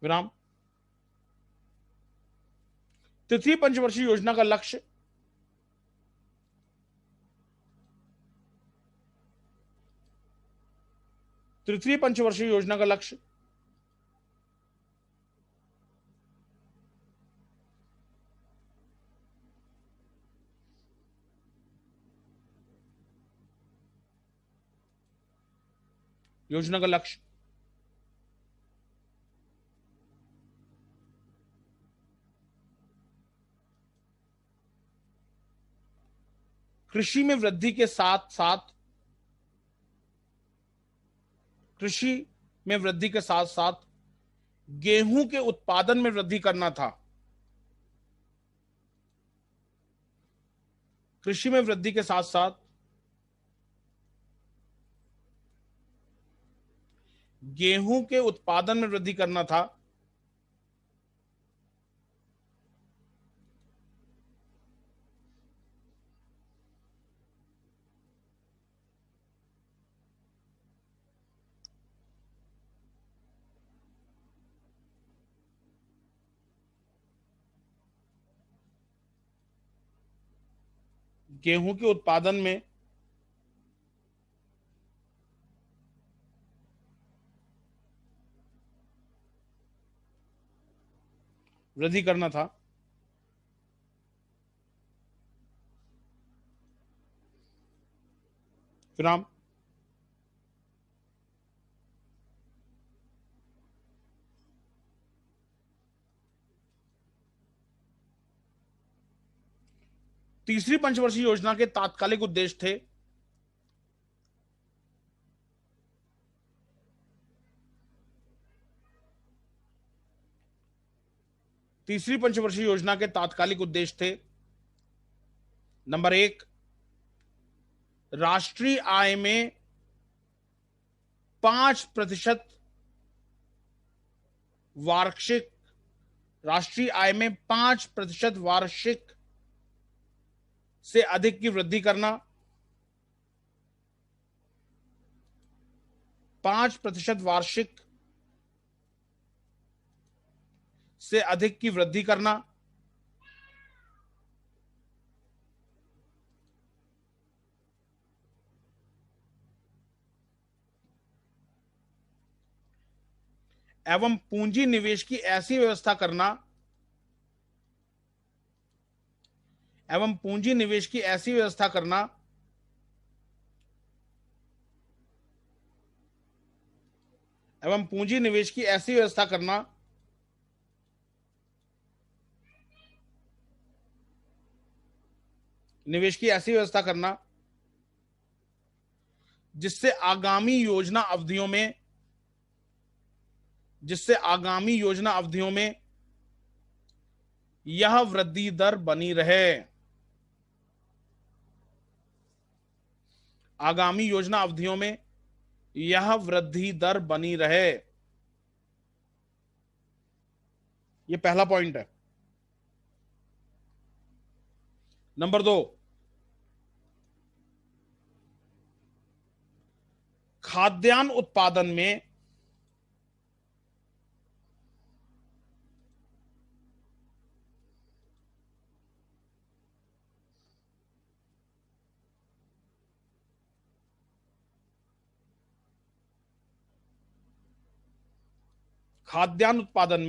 विराम। तृतीय पंचवर्षीय योजना का लक्ष्य तृतीय पंचवर्षीय योजना का लक्ष्य योजना का लक्ष्य कृषि में वृद्धि के साथ साथ गेहूं के उत्पादन में वृद्धि करना था। कृषि में वृद्धि के साथ साथ गेहूं के उत्पादन में वृद्धि करना था। गेहूं के उत्पादन में वृद्धि करना था। विराम। तीसरी पंचवर्षीय योजना के तात्कालिक उद्देश्य थे तीसरी पंचवर्षीय योजना के तात्कालिक उद्देश्य थे नंबर 1, राष्ट्रीय आय में 5% वार्षिक राष्ट्रीय आय में 5% वार्षिक से अधिक की वृद्धि करना। 5% वार्षिक से अधिक की वृद्धि करना। एवं पूंजी निवेश की ऐसी व्यवस्था करना एवं पूंजी निवेश की ऐसी व्यवस्था करना एवं पूंजी निवेश की ऐसी व्यवस्था करना निवेश की ऐसी व्यवस्था करना जिससे आगामी योजना अवधियों में यह वृद्धि दर बनी रहे। आगामी योजना अवधियों में यह वृद्धि दर बनी रहे। यह पहला पॉइंट है। नंबर 2, खाद्यान्न उत्पादन में खाद्यान्न उत्पादन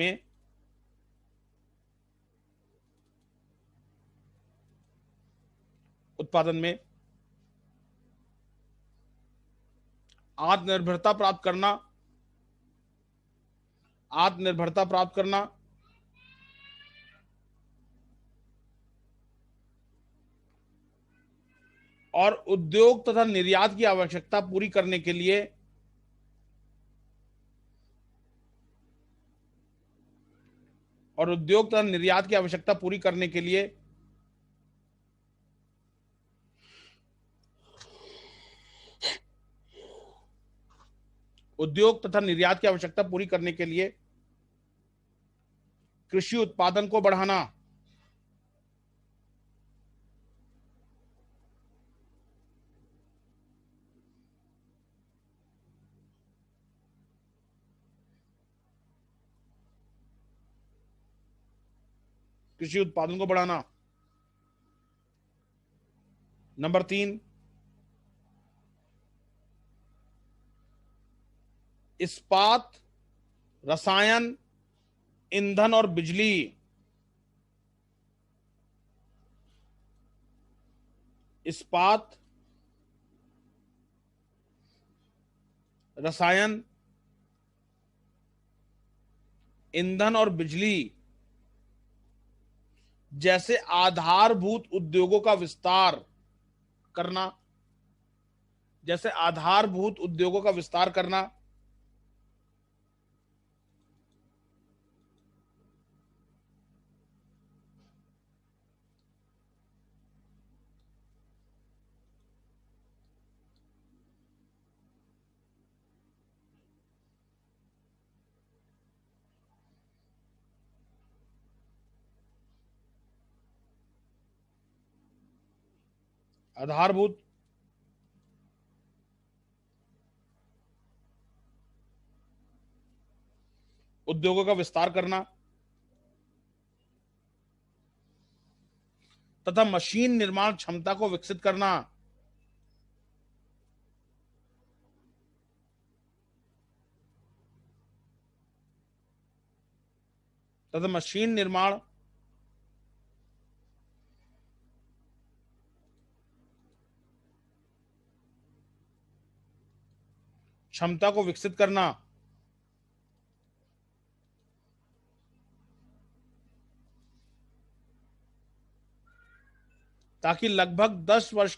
में आत्मनिर्भरता प्राप्त करना और उद्योग तथा निर्यात की आवश्यकता पूरी करने के लिए कृषि उत्पादन को बढ़ाना। कृषि उत्पादन को बढ़ाना। नंबर 3, इस्पात, रसायन, ईंधन और बिजली इस्पात, रसायन, ईंधन और बिजली जैसे आधारभूत उद्योगों का विस्तार करना। आधारभूत, उद्योगों का विस्तार करना तथा मशीन निर्माण क्षमता को विकसित करना। तथा मशीन निर्माण क्षमता को विकसित करना। ताकि लगभग 10 वर्ष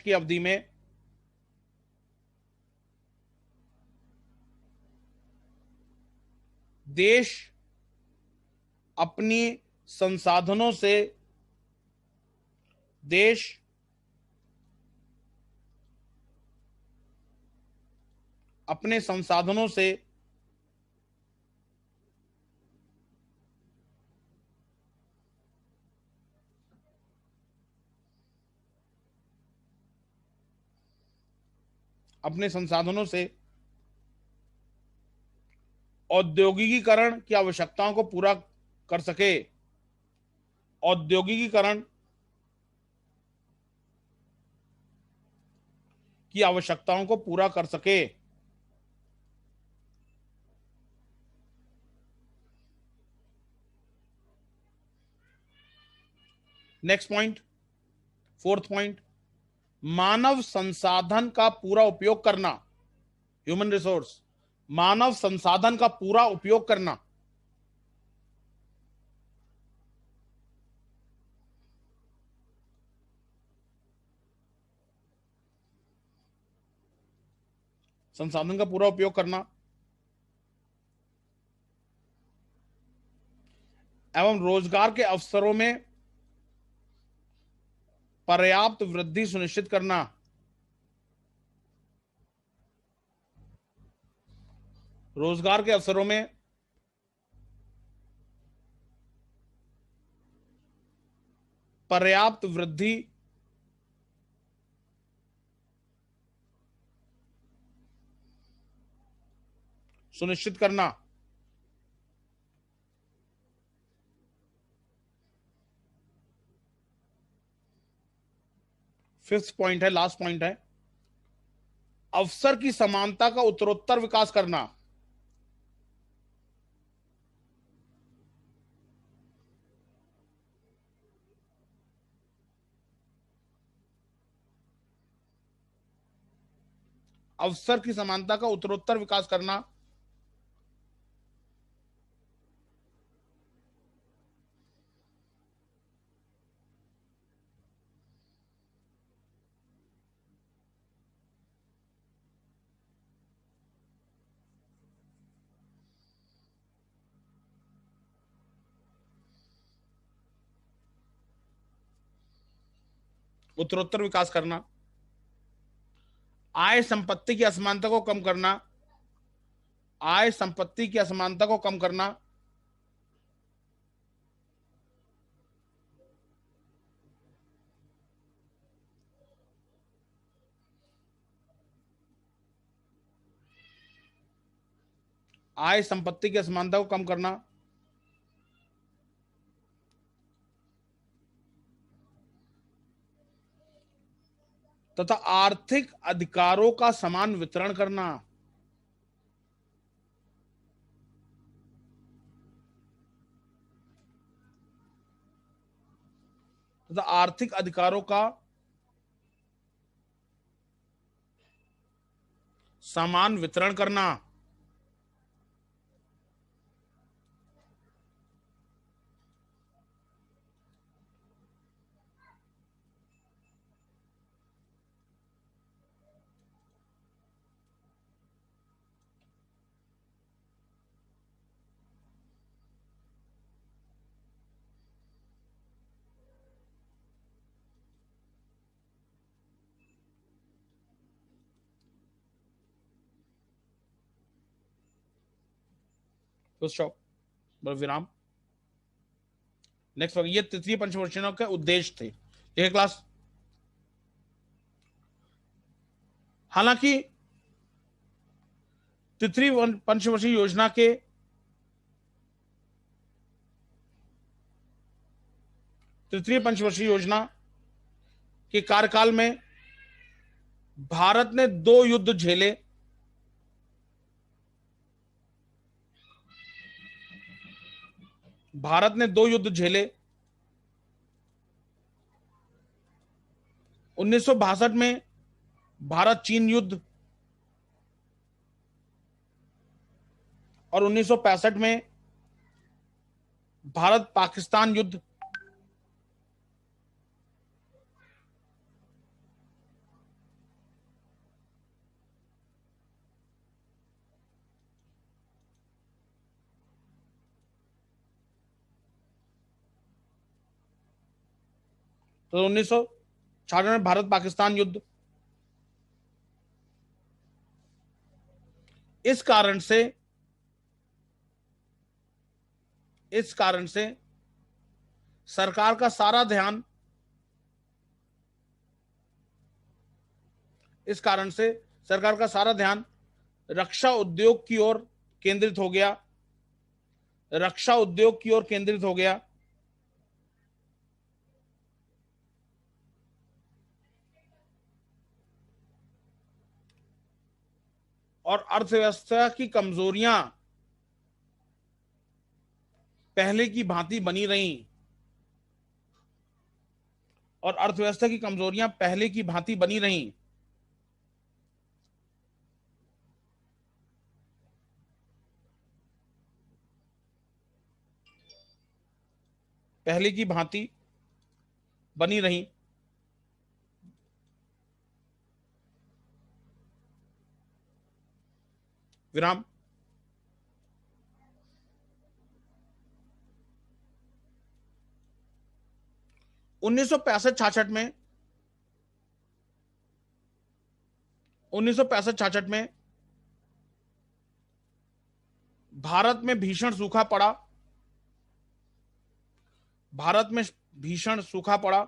की अवधि में देश अपनी संसाधनों से देश अपने संसाधनों से औद्योगिकीकरण की आवश्यकताओं को पूरा कर सके। औद्योगिकीकरण की आवश्यकताओं को पूरा कर सके। नेक्स्ट पॉइंट, फोर्थ पॉइंट, मानव संसाधन का पूरा उपयोग करना। ह्यूमन रिसोर्स, मानव संसाधन का पूरा उपयोग करना। संसाधन का पूरा उपयोग करना एवं रोजगार के अवसरों में पर्याप्त वृद्धि सुनिश्चित करना। रोजगार के अवसरों में पर्याप्त वृद्धि सुनिश्चित करना। फिफ्थ पॉइंट है, लास्ट पॉइंट है, अवसर की समानता का उत्तरोत्तर विकास करना। अवसर की समानता का उत्तरोत्तर विकास करना उत्तरोत्तर विकास करना, आय संपत्ति की असमानता को कम करना। आय संपत्ति की असमानता को कम करना, आय संपत्ति की असमानता को कम करना, तथा आर्थिक अधिकारों का समान वितरण करना। तथा आर्थिक अधिकारों का समान वितरण करना। तो स्टॉप, विराम। नेक्स्ट, ये तृतीय पंचवर्षीय योजना के उद्देश्य थे। ठीक है क्लास। हालांकि तृतीय पंचवर्षीय योजना के तृतीय पंचवर्षीय योजना के कार्यकाल में भारत ने 2 युद्ध झेले। भारत ने 2 युद्ध झेले। 1962 में भारत चीन युद्ध और 1965 में भारत पाकिस्तान युद्ध। तो 1966 में भारत पाकिस्तान युद्ध। इस कारण से सरकार का सारा ध्यान रक्षा उद्योग की ओर केंद्रित हो गया। रक्षा उद्योग की ओर केंद्रित हो गया। और अर्थव्यवस्था की कमजोरियां पहले की भांति बनी रहीं। और अर्थव्यवस्था की कमजोरियां पहले की भांति बनी रहीं। पहले की भांति बनी रहीं। विराम। 1965-66 में 1965-66 में भारत में भीषण सूखा पड़ा। भारत में भीषण सूखा पड़ा।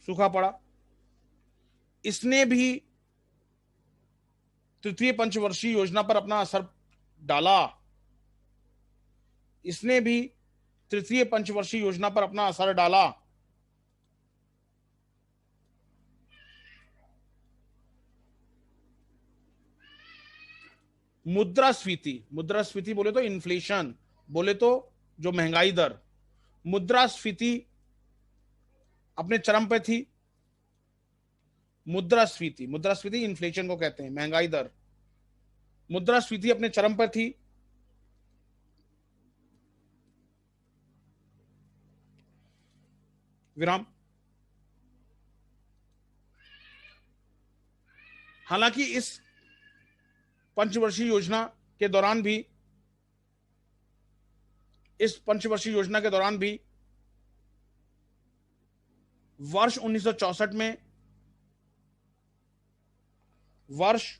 सूखा पड़ा। इसने भी तृतीय पंचवर्षीय योजना पर अपना असर डाला। इसने भी तृतीय पंचवर्षीय योजना पर अपना असर डाला। मुद्रास्फीति बोले तो इन्फ्लेशन, बोले तो जो महंगाई दर, मुद्रास्फीति अपने चरम पे थी। मुद्रास्फीति इन्फ्लेशन को कहते हैं, महंगाई दर। मुद्रास्फीति अपने चरम पर थी। विराम। हालांकि इस पंचवर्षीय योजना के दौरान भी वर्ष 1964 में वर्ष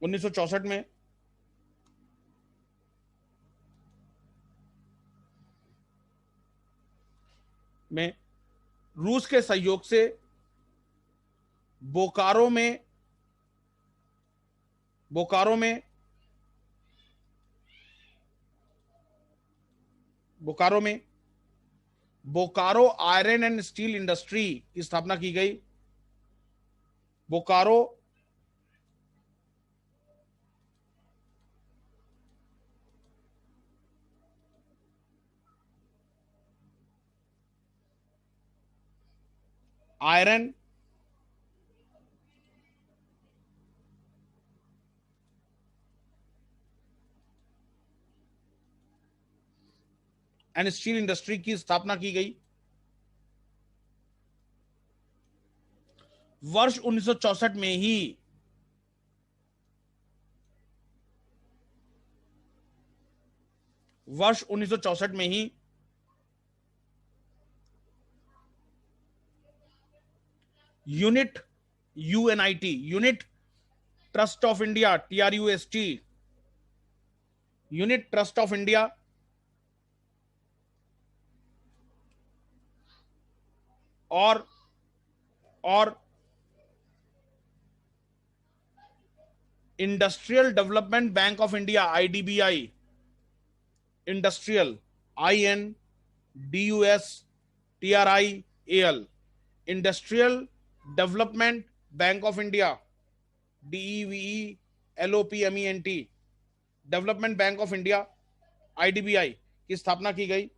1964 में रूस के सहयोग से बोकारो में Bokaro iron and steel industry की स्थापना की गई। Bokaro iron and steel industry की स्थापना की गई। वर्ष 1964 में ही वर्ष 1964 में ही unit U N I T unit trust of India TRUST unit trust of India और industrial development bank of India IDBI industrial INDUSTRIAL industrial development bank of India DEVELOPMENT development bank of India IDBI की स्थापना की गई।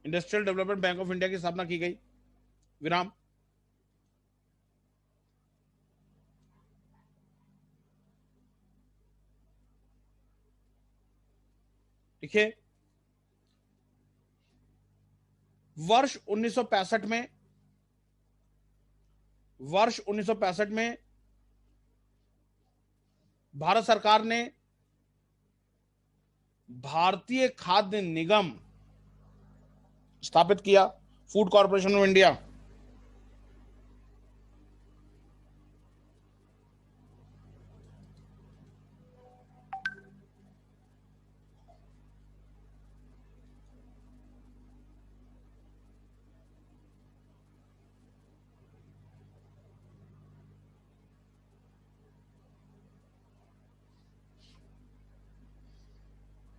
Industrial development bank of India की स्थापना की गई। विराम। देखिए, वर्ष 1965 में भारत सरकार ने भारतीय खाद्य निगम स्थापित किया, फूड कॉर्पोरेशन ऑफ इंडिया।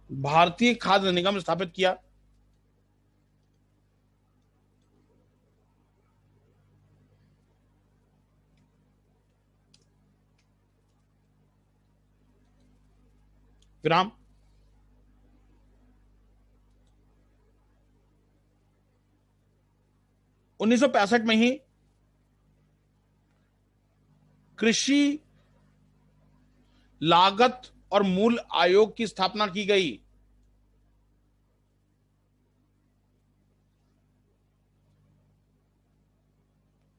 भारतीय खाद्य निगम स्थापित किया। विराम। उन्नीस सौ पैंसठ में ही कृषि लागत और मूल्य आयोग की स्थापना की गई।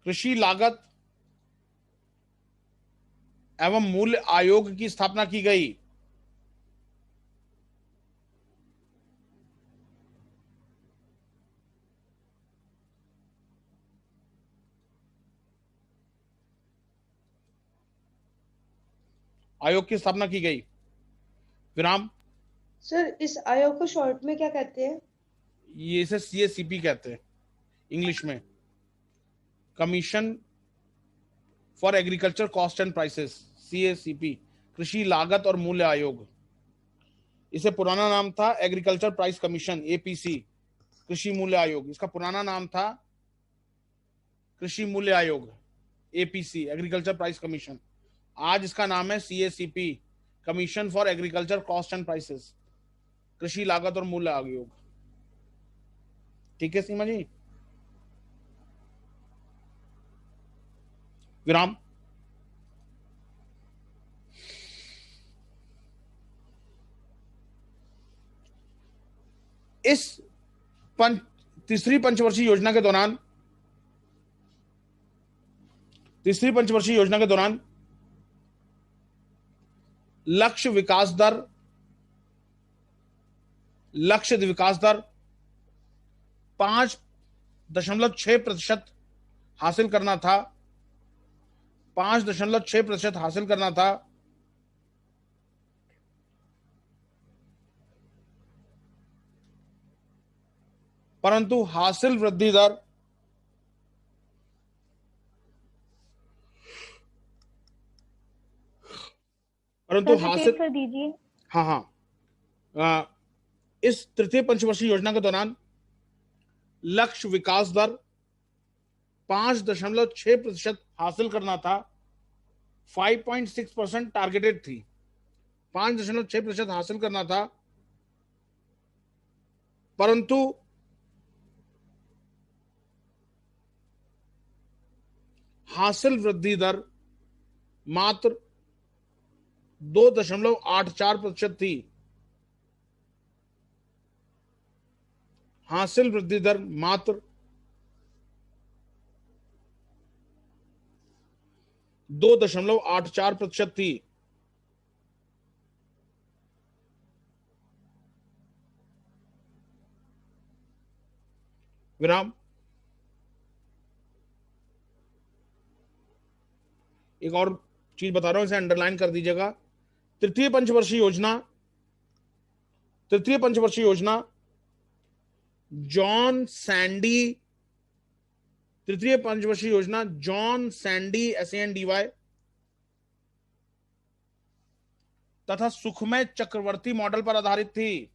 कृषि लागत एवं मूल्य आयोग की स्थापना की गई। आयोग की स्थापना की गई। विराम। सर इस आयोग को शॉर्ट में क्या कहते हैं? ये इसे CACP कहते हैं इंग्लिश में, commission for agriculture cost and prices, CACP, कृषि लागत और मूल्य आयोग। इसे पुराना नाम था एग्रीकल्चर प्राइस कमीशन, APC, कृषि मूल्य आयोग। इसका पुराना नाम था कृषि मूल्य आयोग, APC, एग्रीकल्चर प्राइस कमीशन। आज इसका नाम है CACP, commission for agriculture cost and prices, कृषि लागत और मूल्य आयोग। ठीक है सीमा जी। विराम। इस तीसरी पंचवर्षीय योजना के दौरान लक्ष्य विकास दर 5.6% हासिल करना था। 5.6% हासिल करना था। परंतु हासिल वृद्धि दर हासिल कर दीजिए। हाँ, इस तृतीय पंचवर्षीय योजना के दौरान लक्ष्य विकास दर 5.6% हासिल करना था। 5.6% टारगेटेड थी, 5.6% हासिल करना था। परंतु हासिल वृद्धि दर मात्र 2.84% थी। हासिल वृद्धि दर मात्र 2.84% थी। विराम। एक और चीज बता रहा हूं, इसे अंडरलाइन कर दीजिएगा। तृतीय पंचवर्षीय योजना जॉन सैंडी, तृतीय पंचवर्षीय योजना जॉन सैंडी SANDY तथा सुखमय चक्रवर्ती मॉडल पर आधारित थी।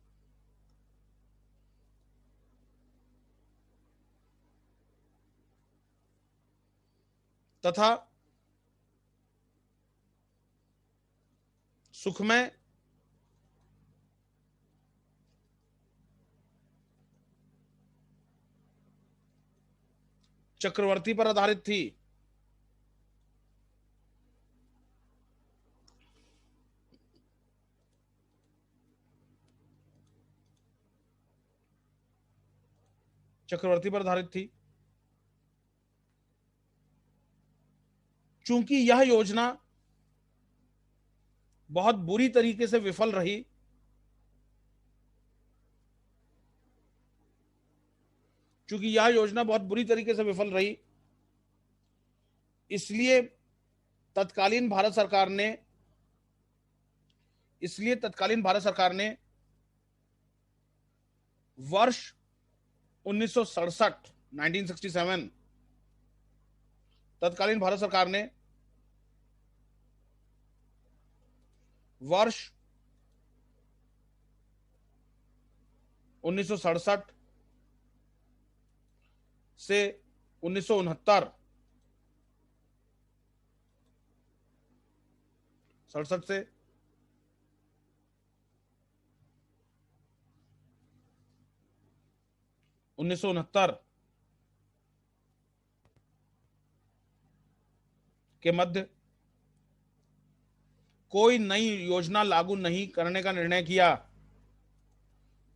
तथा सुखमय चक्रवर्ती पर आधारित थी। चक्रवर्ती पर आधारित थी। चूंकि यह योजना बहुत बुरी तरीके से विफल रही, इसलिए तत्कालीन भारत सरकार ने वर्ष 1967 तत्कालीन भारत सरकार ने वर्ष 1967 से 1969 से 1969 के मध्य कोई नई योजना लागू नहीं करने का निर्णय किया।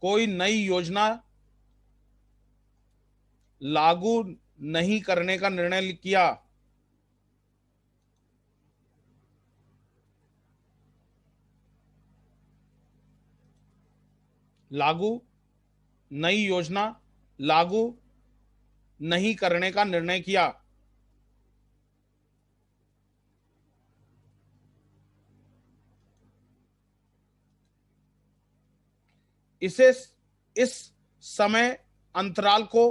कोई नई योजना लागू नहीं करने का निर्णय किया। नई योजना लागू नहीं करने का निर्णय किया। इस समय अंतराल को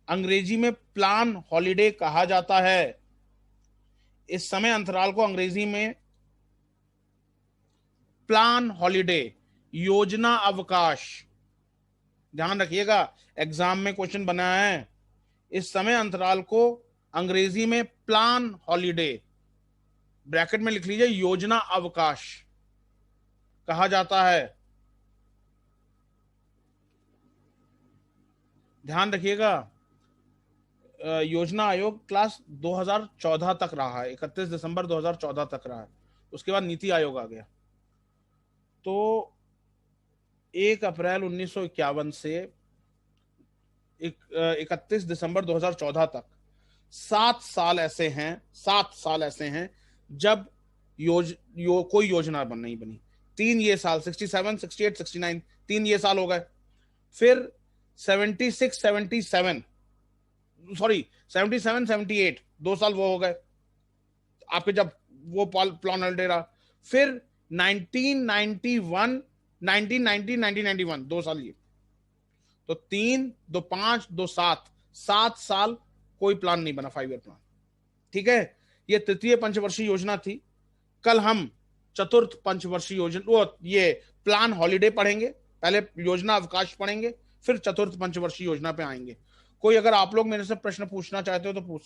अंग्रेजी में प्लान हॉलिडे कहा जाता है। इस समय अंतराल को अंग्रेजी में प्लान हॉलिडे, योजना अवकाश, ध्यान रखिएगा, एग्जाम में क्वेश्चन बना है। इस समय अंतराल को अंग्रेजी में प्लान हॉलिडे, ब्रैकेट में लिख लीजिए, योजना अवकाश कहा जाता है। ध्यान रखिएगा, योजना आयोग क्लास 2014 तक रहा है, 31 दिसंबर 2014 तक रहा है। उसके बाद नीति आयोग आ गया। तो 1 अप्रैल 1951 से 31 दिसंबर 2014 तक 7 साल ऐसे हैं जब कोई योजना नहीं बनी। 3 ये साल 67, 68, 69 3 ये साल हो गए। फिर 76, 78 2 साल वो हो गए आपके, जब वो प्लान हॉलिडे रहा। फिर 1991, 1991 2 साल, ये तो 3, 2, 5, 2, 7 साल कोई प्लान नहीं बना, 5 ईयर प्लान। ठीक है, ये तृतीय पंचवर्षीय योजना थी। कल हम चतुर्थ पंचवर्षीय योजना, ये प्लान हॉलिडे पढ़ेंगे। पहले योजना अवकाश पढ़ेंगे, फिर चतुर्थ पंचवर्षीय योजना पे आएंगे। कोई अगर आप लोग मेरे से प्रश्न पूछना चाहते हो तो पूछ सकते हो।